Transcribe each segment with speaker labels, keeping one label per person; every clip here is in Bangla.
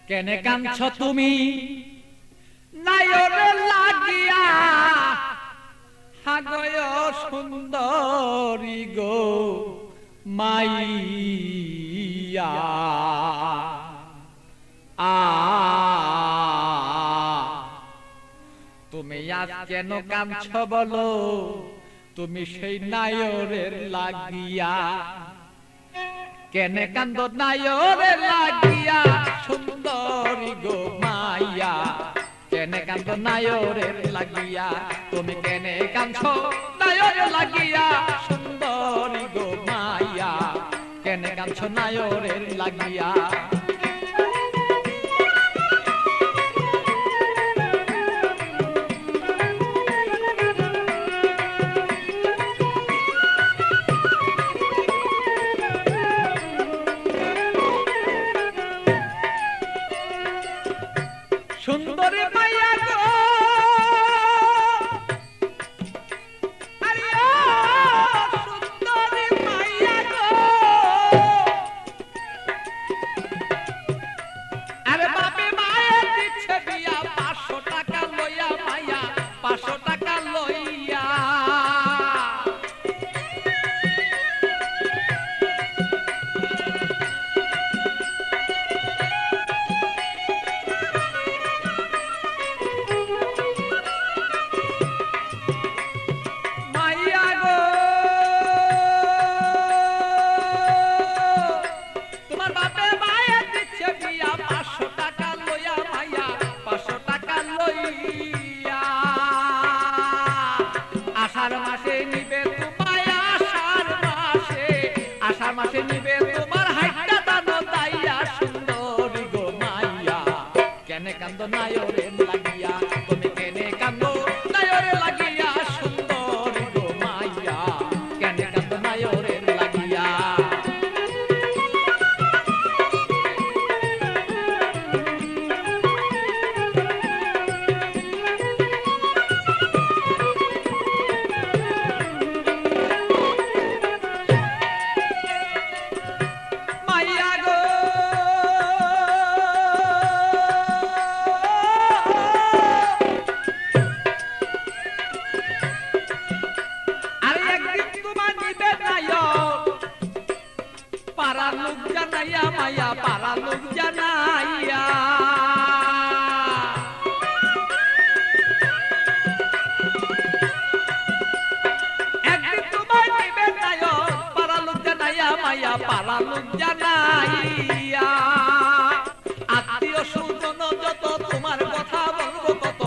Speaker 1: কেনে কাঁদছ তুমি নায়রে লাগিয়া হাগয় সুন্দরী গো মাইয়া তুমি আজ কেন কাঁদছ বলো তুমি সেই নায়রের লাগিয়া কেনে কান্দ নায়রের লাগিয়া সুন্দরী গো মাইয়া কেনে কান্দ নায়রের লাগিয়া তুমি কেনে কাঁদছ নায়রের লাগিয়া সুন্দরী গো মাইয়া কেনে কাঁদছ নায়রের লাগিয়া সুন্দরী মাইয়া গো আরে সুন্দরী মাইয়া গো আরে বাপে মায়া দিচ্ছে বিয়া 500 টাকা লইয়া মাইয়া 500 টাকা লইয়া আষাঢ় মাসে নিবে তোমার হাইটা দানো দাইয়া সুন্দরী গো মাইয়া কেনে কান্দ নায়রের লাগিয়া তুমি কেনে কান্দ নায়রের লাগিয়া সুন্দরী গো মাইয়া কেনে কান্দ নায়রের লাগিয়া পারা লোক জানাইয়া মাইয়া পারা লোক জানাইয়া একদিন তোমায় নিবে নায়ক পারা লোক জানাইয়া মাইয়া পারা লোক জানাইয়া আত্মীয় স্বজন যত তোমার কথা বলবো কত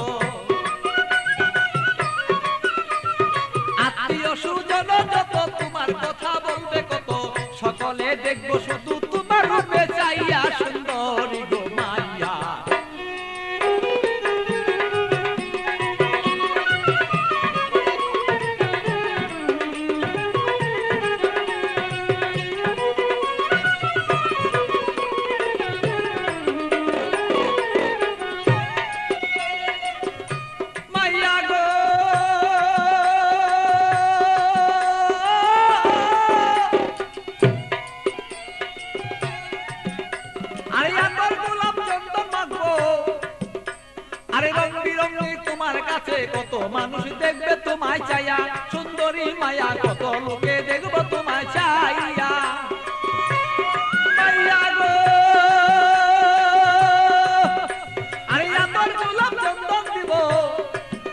Speaker 1: আত্মীয় স্বজন যত তোমার কথা বলবে কত সকলে দেখবো শুধু তোমার রূপে চাইয়া সুন্দরী গো মাইয়া মাইয়া গো আরে আতর গোলাপ চন্দন মাখবো আরে রং বিরঙি তোমার কাছে কত মানুষ দেখবে তোমায় চাইয়া সুন্দরী মায়া কত লোকে দেখবো তোমায় চাইয়া মাইয়া গো আরে আতর গোলাপ চন্দন দিব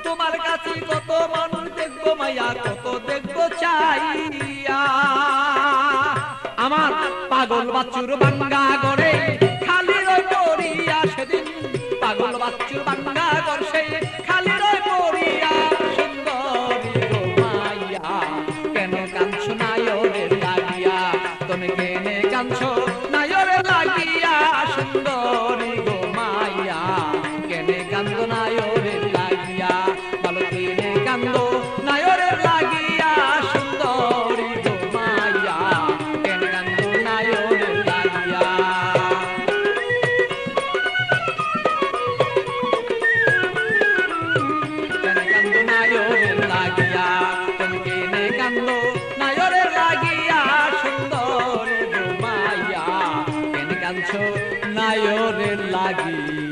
Speaker 1: তোমার কাছে কত মানুষ দেখবো মায়া কত দেখবো চাইয়া আমার পাগল বাচ্চুর বাঙ্গা গড়ে খালি রই পড়িয়া সেদিন পাগল বাচ্চুর বাঙ্গা গড় সে খালি রই পড়িয়া সুন্দরী গো মাইয়া কেন কাঁদছ নায়রের লাগিয়া তুমি কেনে কাঁদছ নায়রের লাগিয়া সুন্দরী গো মাইয়া কেনে কান্দ নায়রের লাগিয়া বলো কেনে কান্দ নায়রের লাগিয়া সুন্দরী গো মাইয়া কেনে কান্দ নায়রের লাগিয়া নায়রের লাগি